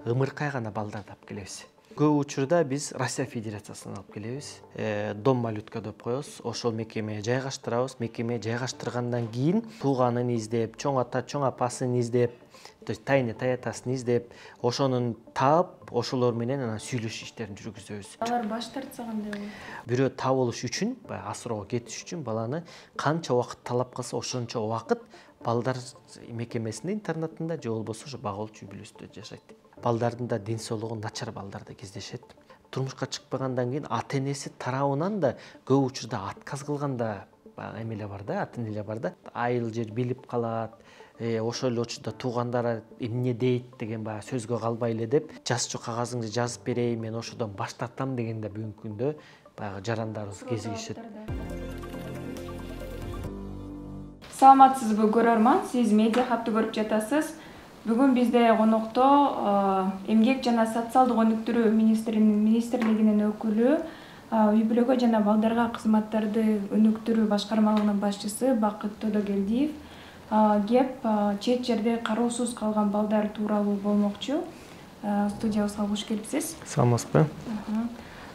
ымыркай гана балдарды алып келебиз. Көп учурда биз Россия Федерациясынан алып келебиз. Дом малютка деп коебуз. Ошол мекемеге жайгаштырабыз. Мекемеге жайгаштыргандан кийин тууганын издеп, чоң ата, чоң апасын издеп, то есть тайны таятасын издеп, ошонун таап, ошолор менен анан сүйлөшүү иштерин жүргүзөбүз. Алар баш тартса кандай болот? Бирөө табылыш үчүн, асроого кетиш үчүн баланы канча убакыт талап кылса, ошончо убакыт балдар мекемесинде, интернатында же болбосо ошо багылчу үйлөстө жашайт. Балдардын да ден соолугу начар балдар да кездешет. Турмушка чыкпагандан кийин ата-энеси тарабынан да көп учурда отказ кылган да эмелер бар да, ата-энелер бар да. Айыл жер билип калат, ошол эле учурда туугандары эмне дейт деген баягы сөзгө калбай эле деп, жазчу кагазыңды жазып берейин, мен ошодон баш тартам дегенде бүгүнкү күндө баягы жарандарыбыз кезигишет. Саламатсызбы көрөрман, сиз медиа хабты көрүп жатасыз. Бүгүн бизде конокто эмгек жана социалдык өнүктүрүү министрлигинин өкүлү, үй бүлөгө жана балдарга кызматтарды өнүктүрүү башкармалыгынын башчысы Бакыт Тодогелдиев кеп чет жерде кароосуз калган балдар тууралуу болмокчу. Студиябызга кош келипсиз. Саламатсызбы?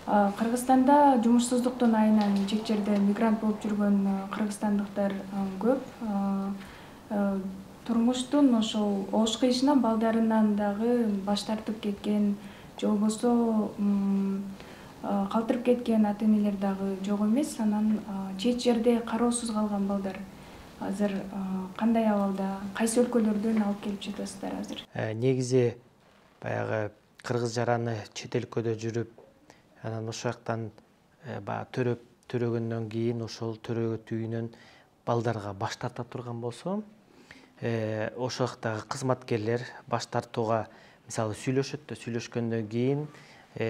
Кыргызстанда жумушсуздуктун айынан чет жерде мигрант болуп жүргөн кыргызстандыктар көп. Турмуштун ошол ош кыйышынан балдарынан дагы баш тартып кеткен, же болбосо калтырып кеткен ата-энелер дагы жок эмес. Анан чет жерде кароосуз калган балдар азыр кандай абалда, кайсы өлкөлөрдөн алып келип жатасыздар азыр? Негизи баягы кыргыз жараны чет өлкөдө жүрүп, анан ошол жактан төрөгөндөн кийин ошол төрөгөт үйүнөн балдарга баш тарта турган болсо, ошол жактагы кызматкерлер баш тартууга мисалы сүйлөшөт да, сүйлөшкөндөн кийин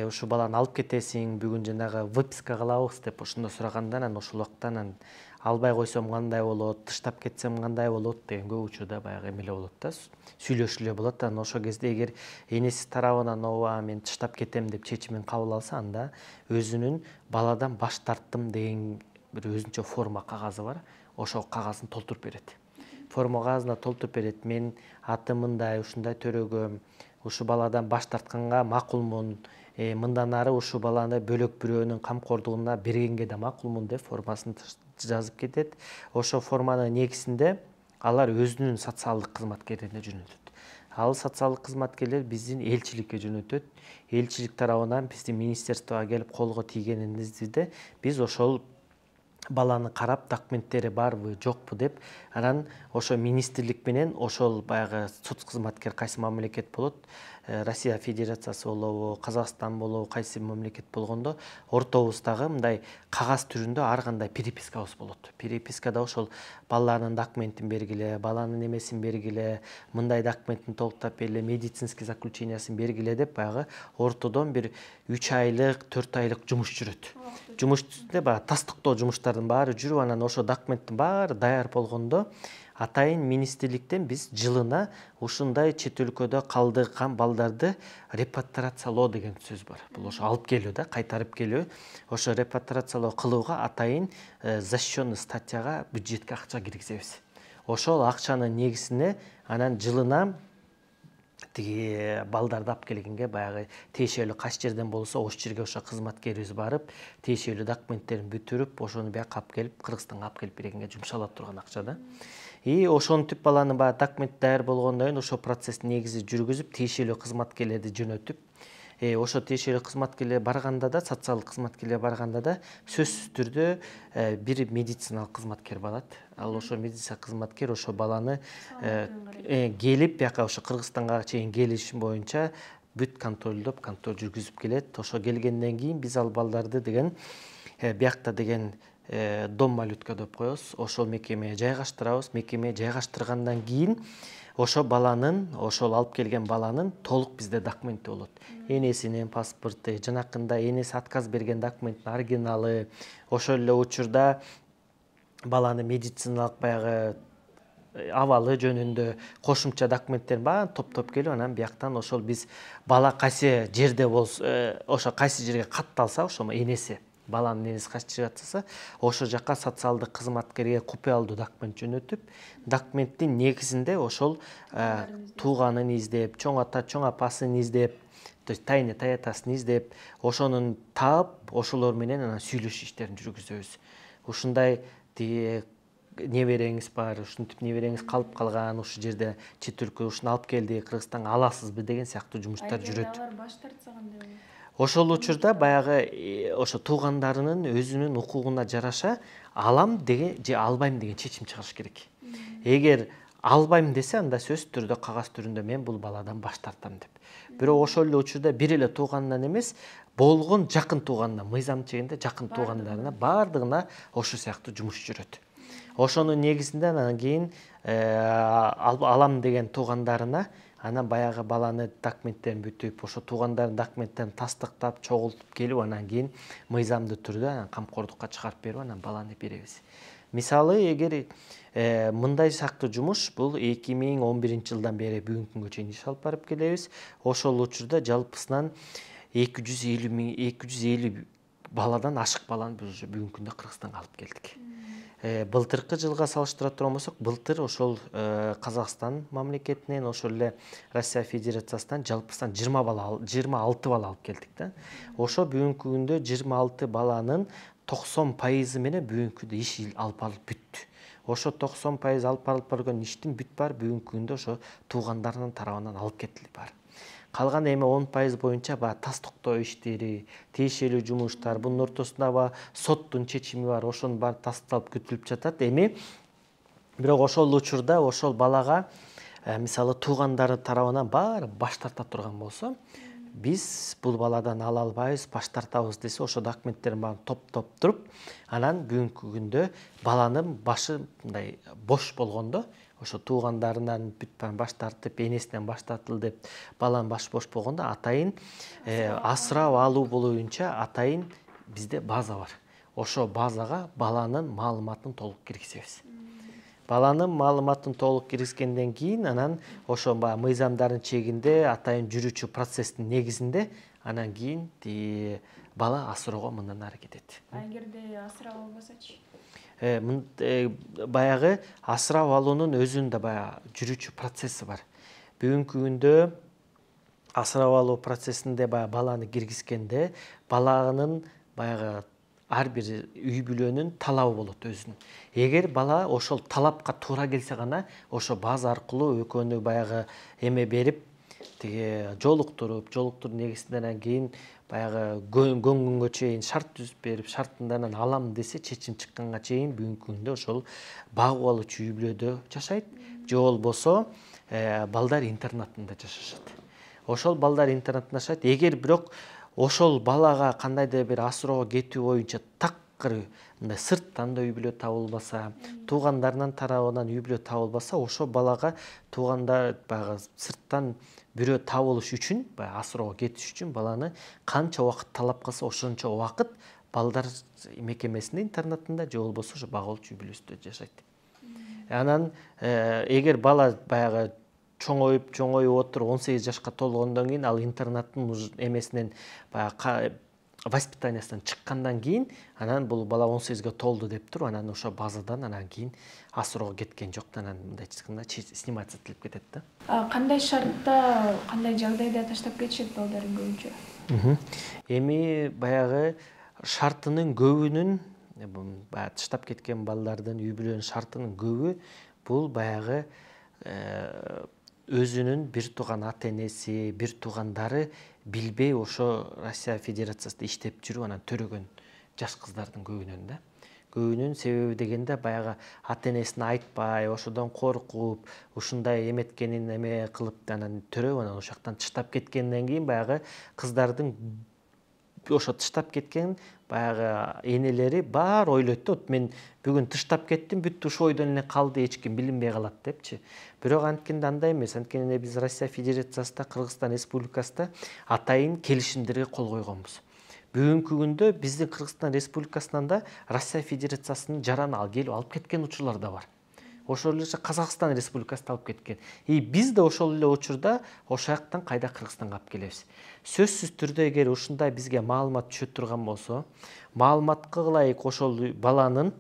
ушу баланы алып кетесиң, бүгүн жанагы выписка кылабыз деп ошондо сураганда, анан ошол убакта анан албай койсом кандай болот, тыштап кетсем кандай болот деген көп учурда баягы эмеле болот да, сүйлөшүүлөр болот. Анан ошол кезде эгер энеси тарабынан ооба мен тыштап кетем деп чечимин кабыл алса, анда өзүнүн баладан баш тарттым деген бир өзүнчө форма кагазы бар. Ошол кагазын толтуруп берет. Форма кагазына толтуруп берет. Мен атым мындай, ушундай төрөгөм, ушу баладан баш тартканга макулмун, мындан ары ушу баланы бөлөк бирөөнүн камкордугуна бергенге да макулмун деп формасын жазып кетет. Ошол форманын негизинде алар өзүнүн социалдык кызматкерине жөнөтөт. Ал социалдык кызматкерлер биздин элчиликке жөнөтөт. Элчилик тарабынан биздин министерствого келип колго тийгениңизде биз ошол баланы карап, документтери барбы, жокпу деп, анан ошо министрлик менен ошол баягы соцкызматкер кайсы мамлекет болот, Россия Федерациясы болобу, Казакстан болобу, кайсы мамлекет болгондо ортобуздагы мындай кагаз түрүндө ар кандай перепискабыз болот. Перепискада ошол баланын документин бергиле, баланын эмесин бергиле, мындай документин толуктап бергиле, медицинский заключениясын бергиле деп баягы ортодон бир 3 айлык, 4 айлык жумуш жүрөт. Жумуш үстүндө баягы тастыктоо жумуштардын баары жүрүп, анан ошо документтин баары даяр болгондо атайын министрликтен биз жылына ушундай чет өлкөдө калдырган балдарды репатриациялоо деген сөз бар. Бул ошо алып келүү да, кайтарып келүү. Ошо репатриациялоо кылууга атайын защищенный статьяга бюджетке акча киргизебиз. Ошол акчанын негизине анан жылына тиги балдарды алып келгенге баягы тиешелүү кайсы жерден болсо ошол жерге ошо кызматкерибиз барып, тиешелүү документтерин бүтүрүп, ошону бияка алып келип, Кыргызстанга алып келип бергенге жумшалат турган акча да. Ошентип баланын баягы документ даяр болгондон кийин ошол процессти негизи жүргүзүп, тиешелүү кызматкерлерди жөнөтүп, ошо тиешелүү кызматкерлер барганда да, социалдык кызматкерлер барганда да сөзсүз түрдө бир медициналык кызматкер барат. Ал ошо медицина кызматкер ошо баланы келип, бияка ошо Кыргызстанга чейин келиш боюнча бүт контролдоп, контроль жүргүзүп келет. Ошо келгенден кийин биз ал балдарды деген биякта деген дом малютка деп коебуз. Ошол мекемеге жайгаштырабыз. Мекемеге жайгаштыргандан кийин ошо баланын, ошол алып келген баланын толук бизде документи болот. Энесинин паспорту, жанакында энеси отказ берген документтин оригиналы, ошол эле учурда баланы медициналык баягы абалы жөнүндө кошумча документтерин баарын топтоп келип, анан бияктан ошол биз бала кайсы жерде болсо, ошо кайсы жерге катталса, ошо энеси баланын энеси качып жатса, ошол жакка социалдык кызматкерге купуялдуу документ жөнөтүп, документтин негизинде ошол тууганын издеп, чоң ата, чоң апасын издеп, то есть тайне таятасын издеп, ошонун таап, ошолор менен анан сүйлөшүү иштерин жүргүзөбүз. Ушундай небереңиз бар, ушинтип небереңиз калып калган, ушул жерде чет өлкө ушуну алып келди, Кыргызстанга аласызбы деген сыяктуу жумуштар жүрөт. Алар баш тартса кандай болот? Ошол учурда баягы ошо туугандарынын өзүнүн укугуна жараша алам деген же албайм деген чечим чыгарыш керек. Эгер албайм десе, анда сөзсүз түрдө кагаз түрүндө мен бул баладан баш тартам деп. Бирок ошол эле учурда бир эле тууганынан эмес, болгон жакын тууганына, мыйзам чегинде жакын туугандарына баардыгына ошол сыяктуу жумуш жүрөт. Ошонун негизинде анан кийин алам деген туугандарына анан баягы баланы документтерин бүтүп, ошо туугандардын документтерин тастыктап, чогултуп келип, анан кийин мыйзамдуу түрдө анан камкордукка чыгарып берип, анан баланы беребиз. Мисалы, эгер мындай сыяктуу жумуш бул 2011 жылдан бери бүгүнкү күнгө чейин иш алып барып келебиз. Ошол учурда жалпысынан 250 баладан ашык баланы биз бүгүнкү күндө Кыргызстанга алып келдик. Былтыркы жылга салыштыра турган болсок, былтыр ошол Казакстан мамлекетинен, ошол эле Россия Федерациясынан жалпысынан 26 бала алып келдик да. Ошо бүгүнкү күндө 26 баланын 90% менен бүгүнкү күндө иш алып барылып бүттү. Ошо 90% алып барылып барган иштин бүт баары бүгүнкү күндө ошо туугандарынын тарабынан алып кетилди баары. Калган эми 10% боюнча тастыктоо иштери, тиешелүү жумуштар, бунун ортосунда соттун чечими бар, ошонун баары тастыкталып күтүлүп жатат. Эми бирок ошол учурда ошол балага мисалы туугандары тарабынан баары баш тарта турган болсо, биз бул баладан ала албайбыз, баш тартабыз десе, ошо документтерин баарын топтоп туруп, анан бүгүнкү күндө баланын башы мындай бош болгондо, ошо туугандарынан бүт баш тартып, энесинен баш тартылды деп, баланын башы бош болгондо атайын асырап алуу боюнча атайын бизде база бар. Ошо базага баланын маалыматын толук киргизебиз. Баланын маалыматын толук киргизгенден кийин анан ошо мыйзамдардын чегинде атайын жүрүүчү процесстин негизинде анан кийин бала асыроого мындан ары кетет. Эгерде асырап албасачы? Баягы асырап алуунун өзүнүн да баягы жүрүүчү процесси бар. Бүгүнкү күндө асырап алуу процессинде баланы киргизгенде баланын баягы ар бир үй бүлөнүн талабы болот өзүнүн. Эгер бала ошол талапка туура келсе гана ошо база аркылуу экөөнү баягы эме берип, жолуктуруп негизинде анан кийин баягы көңгөнгө чейин шарт түзүп берип, шартындан алам десе, чечим чыкканга чейин бүгүнкү күндө ошол багып алуучу үй бүлөдө жашайт, же болбосо балдар интернатында жашашат. Ошол балдар интернатында жашайт. Эгер бирок ошол балага кандайдыр бир асыроого кетүү боюнча такыр мындай сырттан да үй бүлө табылбаса, туугандарынын тарабынан үй бүлө табылбаса, ошол балага туугандар баягы сырттан бирөө табылыш үчүн, асыроого кетиш үчүн баланы канча убакыт талап кылса, ошончо убакыт балдар мекемесинде, интернатында же болбосо ошо багуулчу үй бүлөсүндө жашайт. Анан эгер бала баягы чоңоюп отуруп 18 жашка толгондон кийин ал интернаттын эмесинен баягы воспитаниясынан чыккандан кийин анан бул бала 18ге толду деп туруп анан ошо базадан анан кийин асыроого кеткен жок, анан мындай сниматься этилип кетет да. Кандай шартта, кандай жагдайда таштап кетишет балдарын көбүнчө? Эми баягы шартынын көбүнүн таштап кеткен балдардын үй бүлөнүн шартынын көбү бул баягы өзүнүн бир тууган ата энеси, бир туугандары билбей ошо Россия Федерациясында иштеп жүрүп анан төрөгөн жаш кыздардын көбүнүн да. Көбүнүн себеби дегенде баягы ата энесине айтпай, ошодон коркуп, ушундай эметкенин эме кылып анан төрөп анан ошол жактан тыштап кеткенден кийин баягы кыздардын ошо тыштап кеткен баягы энелери баары ойлойт да, мен бүгүн тыштап кеттим, бүт ушу ойдон эле калды, эч ким билинбей калат депчи. Бирок анткенде андай эмес. Анткенде биз Россия Федерациясында, Кыргызстан Республикасында атайын келишимдерге кол койгонбуз. Бүгүнкү күндө биздин Кыргызстан Республикасынан да Россия Федерациясынын жараны келип алып кеткен учурлар да бар. ошол эле Казакстан Республикасына алып кеткен. Биз да ошол эле учурда ошол жактан кайда Кыргызстанга алып келебиз. Сөзсүз түрдө эгер ушундай бизге маалымат түшө турган болсо, маалыматка ылайык ошол баланын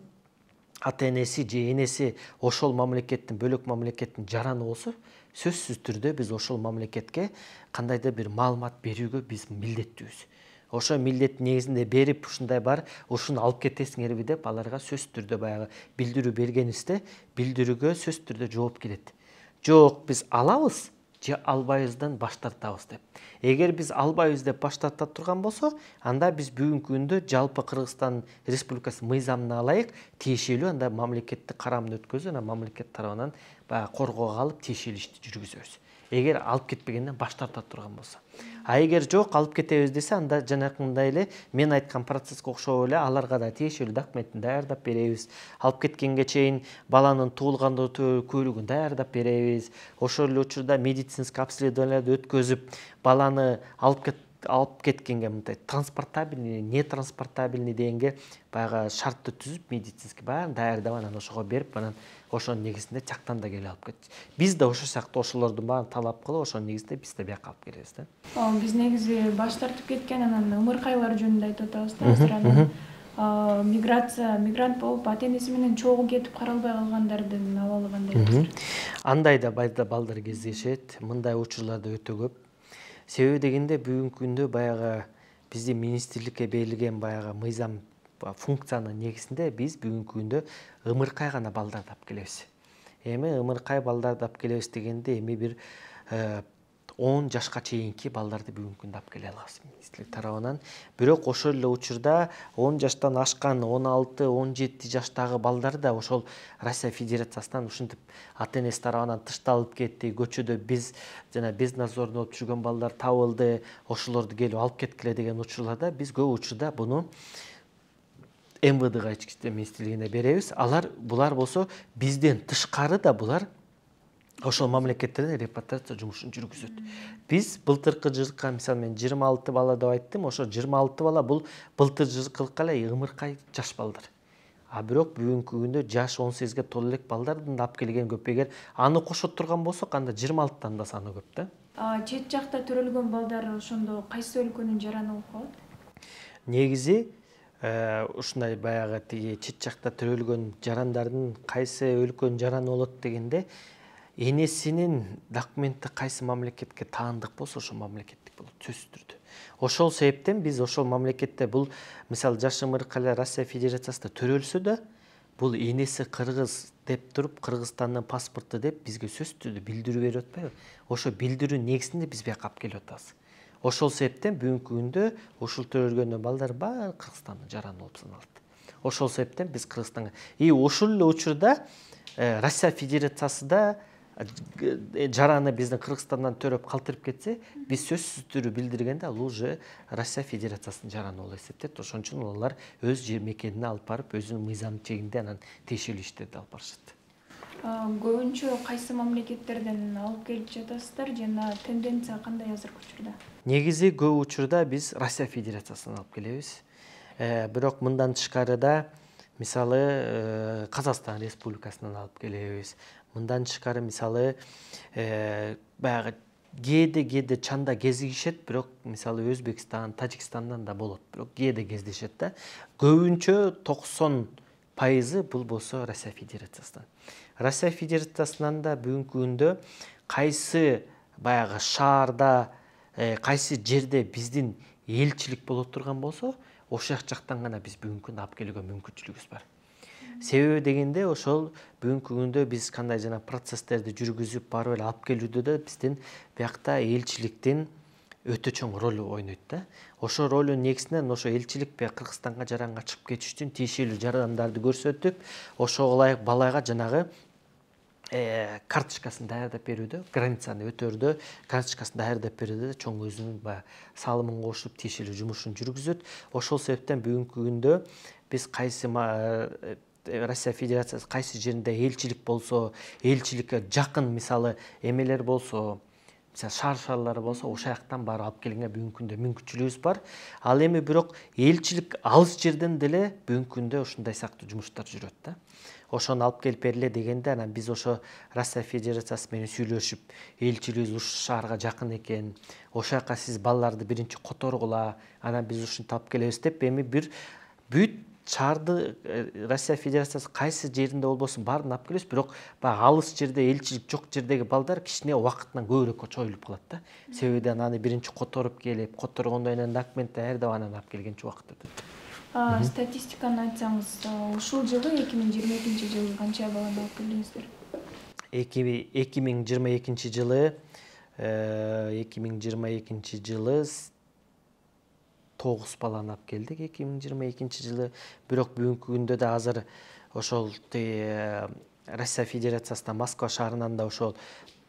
ата энеси же энеси ошол мамлекеттин, бөлөк мамлекеттин жараны болсо, сөзсүз түрдө биз ошол мамлекетке кандайдыр бир маалымат берүүгө биз милдеттүүбүз. Ошо милдеттин негизинде берип, ушундай бар, ушуну алып кетесиңерби деп аларга сөзсүз түрдө баягы билдирүү бергенибизде, билдирүүгө сөзсүз түрдө жооп келет. Жок, биз алабыз же албайбыздан баш тартабыз деп. Эгер биз албайбыз деп баш тарта турган болсо, анда биз бүгүнкү күндө жалпы Кыргызстан Республикасы мыйзамына ылайык тиешелүү анда мамлекеттик карамды өткөзүп, анан мамлекет тарабынан баягы коргоого алып тиешелүү ишти жүргүзөбүз. Эгер алып кетпегенден баш тарта турган болсо. А эгер жок, алып кетебиз десе, анда жанакындай эле мен айткан процесске окшоп эле аларга да тиешелүү документин даярдап беребиз. Алып кеткенге чейин баланын туулганда куйлугун даярдап беребиз. Ошол эле учурда медицинский обследованияларды өткөзүп, баланы алып кеткенге мындай транспортабельный, не транспортабельный дегенге баягы шартты түзүп, медицинский баарын даярдап анан ошого берип, анан ошонун негизинде жактан да келип алып кетти. Биз да ошол сыяктуу ошолордун баарын талап кылып, ошонун негизинде биз да бияка алып келебиз да. Биз негизи баш тартып кеткен анан ымыркайлар жөнүндө айтып атабыз да. Азыр анан мигрант болуп ата энеси менен чогуу кетип каралбай калгандардын абалы кандай? Андай да балдар кездешет. Мындай учурлар да өтө көп. Себеби дегенде бүгүнкү күндө баягы биздин министрликке берилген баягы мыйзам функциянын негизинде биз бүгүнкү күндө ымыркай гана балдарды алып келебиз. Эми ымыркай балдарды алып келебиз дегенде эми бир 10 жашка чейинки балдарды бүгүнкү күндө алып келе алабыз министрлик тарабынан. Бирок ошол эле учурда 10 жаштан ашкан 16-17 жаштагы балдар да ошол Россия Федерациясынан ушинтип ата энеси тарабынан тышталып кетти. Көчөдө биз жана безнадзорный болуп жүргөн балдар табылды. Ошолорду келип алып кеткиле деген учурларда биз көп учурда буну МВДга ички иштер министрлигине беребиз. Булар болсо бизден тышкары да булар ошол мамлекеттерден репатриация жумушун жүргүзөт. Биз былтыркы жылкы, мисалы мен 26 бала деп айттым, ошо 26 бала бул былтыр жылкылыкка эле ымыркай жаш балдар. А бирок бүгүнкү күндө жаш 18ге толо элек балдардын алып келген көп. Эгер аны кошо турган болсок, анда 26тан да саны көп да. Чет жакта төрөлгөн балдар ошондо кайсы өлкөнүн жараны болуп калат? Негизи ушундай баягы тиги чет жакта төрөлгөн жарандардын кайсы өлкөнүн жараны болот дегенде, энесинин документи кайсы мамлекетке таандык болсо, ошол мамлекеттик болот сөзсүз түрдө. Ошол себептен биз ошол мамлекетте бул мисалы жаш ымыркайлар Россия Федерациясында төрөлсө да, бул энеси кыргыз деп туруп, Кыргызстандын паспорту деп бизге сөзсүз түрдө билдирүү берип атпайбы? Ошо билдирүүнүн негизинде биз бияка алып келип атабыз. Ошол себептен бүгүнкү күндө ушул төрөлгөн балдар баары Кыргызстандын жараны болуп саналат. Ошол себептен биз Кыргызстанга ошол эле учурда Россия Федерациясында жараны биздин Кыргызстандан төрөп калтырып кетсе, биз сөзсүз түрдө билдиргенде ал уже Россия Федерациясынын жараны болуп эсептелет. Ошон үчүн алар өз жер мекенине алып барып, өзүнүн мыйзам чегинде анан тиешелүү иштерди алып барышат. Көбүнчө кайсы мамлекеттерден алып келип жатасыздар жана тенденция кандай азыркы учурда? Негизи көп учурда биз Россия Федерациясынан алып келебиз. Бирок мындан тышкары да мисалы Казакстан Республикасынан алып келебиз. Мындан тышкары мисалы баягы кээде чанда кезигишет, бирок мисалы Өзбекстан, Тажикстандан да болот, бирок кээде кездешет да. Көбүнчө 90% бул болсо Россия Федерациясынан. Россия Федерациясынан да бүгүнкү күндө кайсы баягы шаарда, кайсы жерде биздин элчилик боло турган болсо, ошол жактан гана биз бүгүнкү күндө алып келүүгө мүмкүнчүлүгүбүз бар. Себеби дегенде ошол бүгүнкү күндө биз кандай жана процесстерди жүргүзүп барып эле алып келүүдө да биздин биякта элчиликтин өтө чоң ролу ойнойт да. Ошол ролунун негизинен ошо элчилик Кыргызстанга жаранга чыгып кетиш үчүн тиешелүү жардамдарды көрсөтүп, ошого ылайык балага жанагы карточкасын даярдап берүүдө, границаны өтөрдө карточкасын даярдап берүүдө чоң өзүнүн салымын кошуп тиешелүү жумушун жүргүзөт. Ошол себептен бүгүнкү күндө биз кайсы Россия Федерациясы кайсы жеринде элчилик болсо, элчиликке жакын мисалы эмелер болсо, мисалы шаар болсо ошол жактан барып алып келгенге бүгүнкү күндө мүмкүнчүлүгүбүз бар. Ал эми бирок элчилик алыс жерден деле бүгүнкү күндө ушундай сыяктуу жумуштар жүрөт да. Ошону алып келип бергиле дегенде анан биз ошо Россия Федерациясы менен сүйлөшүп, элчилигибиз ушул шаарга жакын экен, ошол жака сиз балдарды биринчи которгула, анан биз ушинтип алып келебиз деп эми бир бүт шаарды Россия Федерациясы кайсы жеринде болбосун баарын алып келебиз, бирок баягы алыс жерде элчилик жок жердеги балдар кичине убакытынан көбүрөөккө чоюлуп калат да. Себеби аны биринчи которуп келип, которгондон кийин документ даярдап анан алып келгенче убакыт өтөт. Статистиканы айтсаңыз, ушул жылы 2022 канча баланы алып келдиңиздер? 2022 жылы 9 баланы алып келдик 2022 жылы. Бирок бүгүнкү күндө да азыр ошол Россия Федерациясынан Москва шаарынан да ошол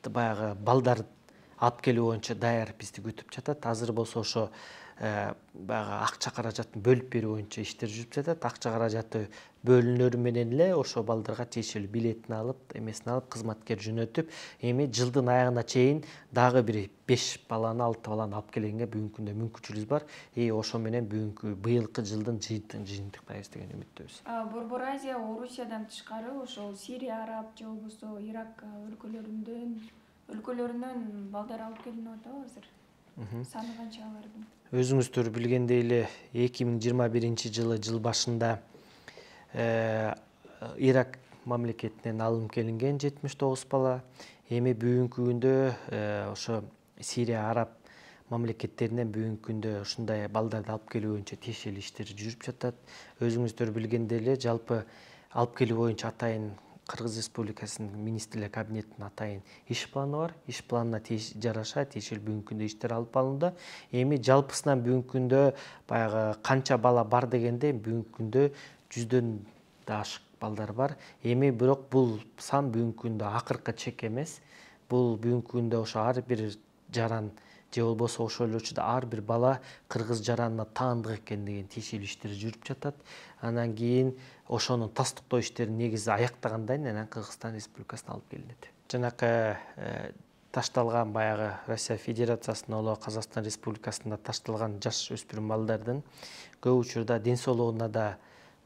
баягы балдар алып келүү боюнча даяр бизди күтүп жатат. Азыр болсо ошо баягы акча каражатын бөлүп берүү боюнча иштер жүрүп жатат. Акча каражаты бөлүнөрү менен эле ошо балдарга тиешелүү билетин алып, эмесин алып, кызматкер жөнөтүп, эми жылдын аягына чейин дагы бир 5 баланы, 6 баланы алып келгенге бүгүнкү күндө мүмкүнчүлүгүбүз бар. Ошо менен быйылкы жылдын жыйынтыктайбыз деген үмүттөбүз. Борбор Азия, Орусиядан тышкары ошол Сирия, Араб же болбосо Ирак өлкөлөрүнөн балдар алып келинип атабы азыр? Саны канча алардын? Өзүңүздөр билгендей эле 2021 жылы жыл башында Ирак мамлекетинен алынып келинген 79 бала. Эми бүгүнкү күндө ошо Сирия, Араб мамлекеттеринен бүгүнкү күндө ушундай балдарды алып келүү боюнча тиешелүү иштер жүрүп жатат. Өзүңүздөр билгендей эле жалпы алып келүү боюнча атайын Кыргыз Республикасынын министрлер кабинетинин атайын иш планы бар. Иш планына жараша тиешелүү бүгүнкү күндө иштер алып алынды. Эми жалпысынан бүгүнкү күндө баягы канча бала бар дегенде бүгүнкү күндө 100дөн да ашык балдар бар. Эми бирок бул сан бүгүнкү күндө акыркы чек эмес. Бул бүгүнкү күндө ошо ар бир жаран же болбосо ошол эле учурда ар бир бала кыргыз жаранына таандык экен деген тиешелүү иштер жүрүп жатат. Анан кийин ошонун тастыктоо иштерин негизи аяктагандан кийин анан Кыргызстан Республикасына алып келинет. Жанакы ташталган баягы Россия Федерациясына болобу Казакстан Республикасында ташталган жаш өспүрүм балдардын көп учурда ден соолугуна да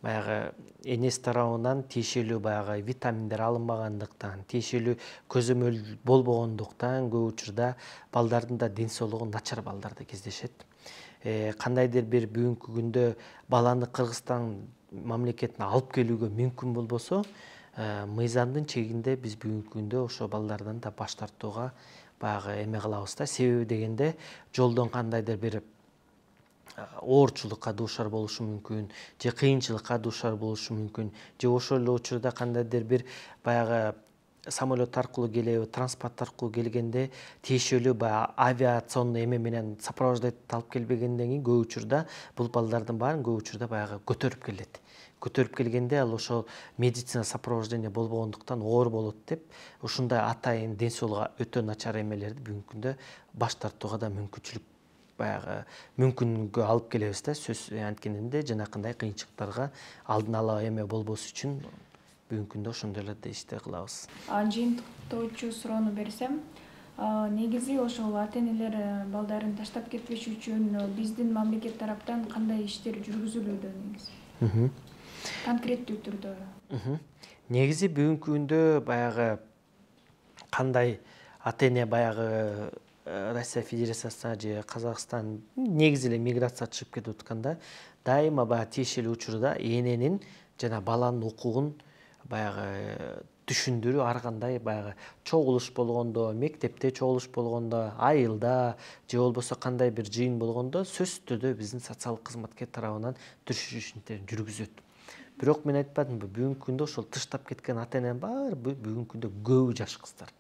баягы энеси тарабынан тиешелүү баягы витаминдер алынбагандыктан, тиешелүү көзөмөл болбогондуктан көп учурда балдардын да ден соолугу начар балдар да кездешет. Кандайдыр бир бүгүнкү күндө баланы Кыргызстан мамлекетине алып келүүгө мүмкүн болбосо, мыйзамдын чегинде биз бүгүнкү күндө ошо балдардан да баш тартууга баягы эме кылабыз да. Себеби дегенде жолдон кандайдыр бир оорчулукка дуушар болушу мүмкүн, же кыйынчылыкка дуушар болушу мүмкүн, же ошол эле учурда кандайдыр бир баягы самолет аркылуу келеби, транспорт аркылуу келгенде тиешелүү баягы авиационный эме менен сопровождать алып келбегенден кийин көп учурда бул балдардын баарын көп учурда баягы көтөрүп келет. Көтөрүп келгенде ал ошол медицина сопровождение болбогондуктан оор болот деп, ушундай атайын ден соолугу өтө начар эмелерди бүгүнкү күндө баш тартууга да мүмкүнчүлүк баягы мүмкүнгө алып келебиз да. Сөз анткенде жанакындай кыйынчылыктарга алдын ала эме болбош үчүн бүгүнкү күндө ошондой эле ишти кылабыз. Жыйынтыктоочу суроону берсем, негизи ошол ата-энелер балдарын таштап кетпеш үчүн биздин мамлекет тараптан кандай иштер жүргүзүлүүдө негизи? Конкреттүү түрдө. Негизи бүгүнкү күндө баягы кандай ата-эне баягы Россия Федерациясына же Казакстан негизи эле миграция чыгып кетип атканда дайыма баягы тиешелүү учурда эненин жана баланын укугун баягы түшүндүрүү ар кандай баягы чогулуш болгондо, мектепте чогулуш болгондо, айылда же болбосо кандай бир жыйын болгондо сөзсүз түрдө биздин социалдык кызматкер тарабынан түшүрүү иштерин жүргүзөт. Бирок мен айтпадымбы, бүгүнкү күндө ошол тыштап кеткен ата-эненин баары бүгүнкү күндө көбү жаш кыздар.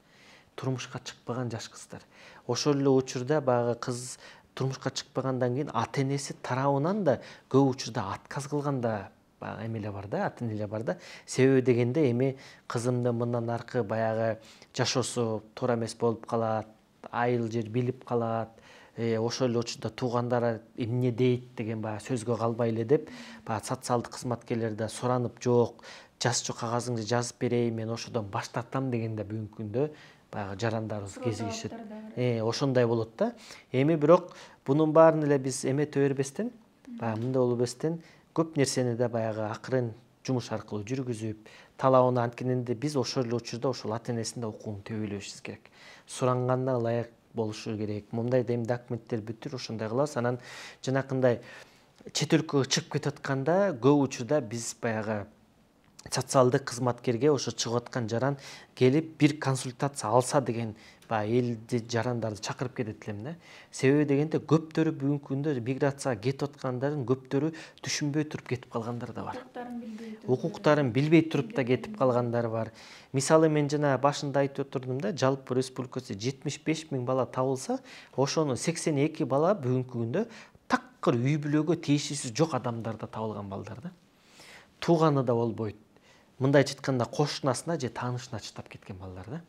Турмушка чыкпаган жаш кыздар. Ошол эле учурда баягы кыз турмушка чыкпагандан кийин ата-энеси тарабынан да көп учурда отказ кылган да эмелер бар да, ата-энелер бар да. Себеби дегенде эми кызымдын мындан аркы баягы жашоосу туура эмес болуп калат, айыл жер билип калат, ошол эле учурда туугандары эмне дейт деген баягы сөзгө калбай эле деп баягы социалдык кызматкерлер да суранып, жок, жазчу кагазыңды жазып берейин, мен ошодон баш тартам дегенде бүгүнкү күндө баягы жарандарыбыз кезигишет. Ошондой болот да. Эми бирок бунун баарын эле биз эмете бербестен, баягы мындай болуп бербестен көп нерсени да баягы акырын жумуш аркылуу жүргүзүп, талабын анткенде биз ошол эле учурда ошол ата-энесин да укугун төбөлөшүбүз керек. Суранганда ылайык болушу керек. Мындай эми документтер бүтүр, ошондой кылабыз. Анан жанакындай чет өлкөгө чыгып кетип атканда көп учурда биз баягы социалдык кызматкерге ошо чыгып аткан жаран келип бир консультация алса деген баягы элди жарандарды чакырып кетет элем да. Себеби дегенде көптөрү бүгүнкү күндө миграцияга кетип аткандардын көптөрү түшүнбөй туруп кетип калгандар да бар. Укуктарын билбей туруп да кетип калгандар бар. Мисалы мен жана башында айтып отурдум да, жалпы республикасы 75 000 бала табылса, ошонун 82 бала бүгүнкү күндө такыр үй бүлөгө тиешеси жок адамдарда табылган балдар да. Тууганы да болбойт. Мындайча айтканда кошунасына же таанышына чыдап кеткен балдар да.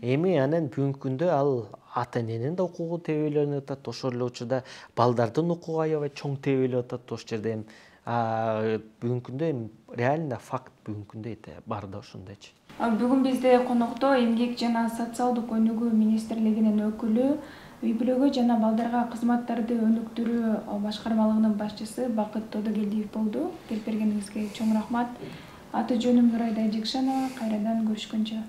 Эми анан бүгүнкү күндө ал ата-эненин да укугу тебеленип атат, ошол эле учурда балдардын укугу аябай чоң тебеленип атат ошол жерде. Бүгүнкү күндө реально факт бүгүнкү күндө бар да ошондойчу. Бүгүн бизде конокто Эмгек жана социалдык өнүгүү министрлигинин өкүлү, үй бүлөгө жана балдарга кызматтарды өнүктүрүү башкармалыгынын башчысы Бакыт Тодогелдиев болду. Келип бергениңизге чоң рахмат. Аты жөнүм Нурайда Жекшанова. Кайрадан көрүшкөнчө.